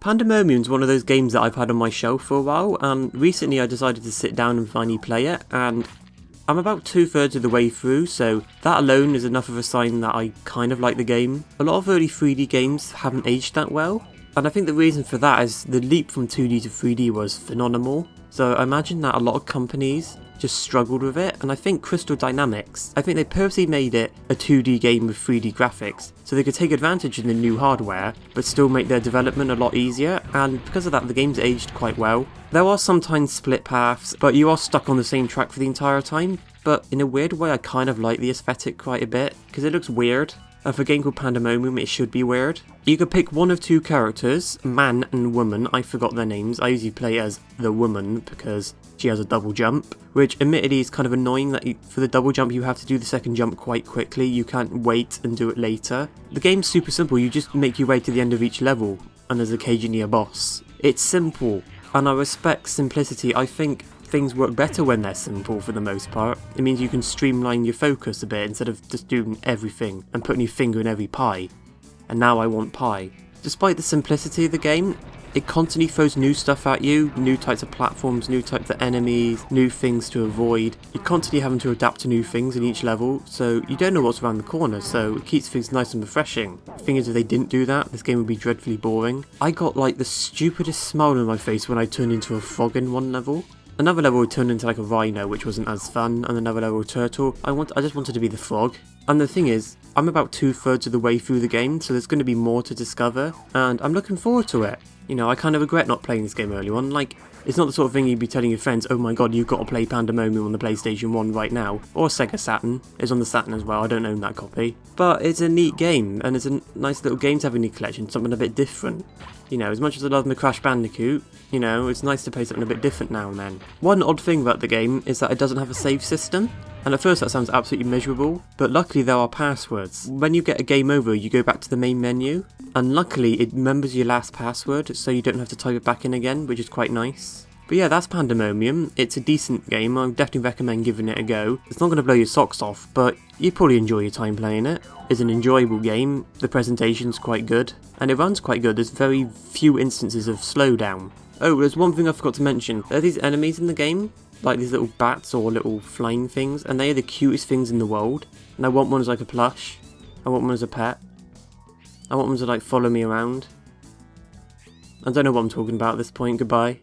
Pandemonium is one of those games that I've had on my shelf for a while, and recently I decided to sit down and finally play it, and I'm about 2/3 of the way through, so that alone is enough of a sign that I kind of like the game. A lot of early 3D games haven't aged that well, and I think the reason for that is the leap from 2D to 3D was phenomenal. So I imagine that a lot of companies just struggled with it, and I think Crystal Dynamics, I think they purposely made it a 2D game with 3D graphics, so they could take advantage of the new hardware, but still make their development a lot easier, and because of that the game's aged quite well. There are sometimes split paths, but you are stuck on the same track for the entire time, but in a weird way I kind of like the aesthetic quite a bit, because it looks weird. And for a game called Pandemonium, it should be weird. You could pick one of two characters, man and woman. I forgot their names. I usually play as the woman because she has a double jump, which admittedly is kind of annoying that for the double jump you have to do the second jump quite quickly. You can't wait and do it later. The game's super simple. You just make your way to the end of each level, and there's occasionally a boss. It's simple, and I respect simplicity. I think things work better when they're simple for the most part. It means you can streamline your focus a bit instead of just doing everything and putting your finger in every pie. And now I want pie. Despite the simplicity of the game, it constantly throws new stuff at you, new types of platforms, new types of enemies, new things to avoid. You're constantly having to adapt to new things in each level, so you don't know what's around the corner, so it keeps things nice and refreshing. The thing is, if they didn't do that, this game would be dreadfully boring. I got like the stupidest smile on my face when I turned into a frog in one level. Another level turned into like a rhino, which wasn't as fun, and another level turtle. I just wanted to be the frog. And the thing is, I'm about 2/3 of the way through the game, so there's going to be more to discover, and I'm looking forward to it. You know, I kind of regret not playing this game early on. Like, it's not the sort of thing you'd be telling your friends, oh my god, you've got to play Pandemonium on the PlayStation 1 right now. Or Sega Saturn. It's on the Saturn as well, I don't own that copy. But it's a neat game, and it's a nice little game to have in your collection, something a bit different. You know, as much as I love my Crash Bandicoot, you know, it's nice to play something a bit different now and then. One odd thing about the game is that it doesn't have a save system. And at first that sounds absolutely miserable, but luckily there are passwords. When you get a game over, you go back to the main menu, and luckily it remembers your last password, so you don't have to type it back in again, which is quite nice. But yeah, that's Pandemonium. It's a decent game. I would definitely recommend giving it a go. It's not going to blow your socks off, but you'd probably enjoy your time playing it. It's an enjoyable game, the presentation's quite good, and it runs quite good. There's very few instances of slowdown. Oh, there's one thing I forgot to mention. There are these enemies in the game, like these little bats or little flying things, and they are the cutest things in the world. And I want one as like a plush. I want one as a pet. I want one to like follow me around. I don't know what I'm talking about at this point. Goodbye.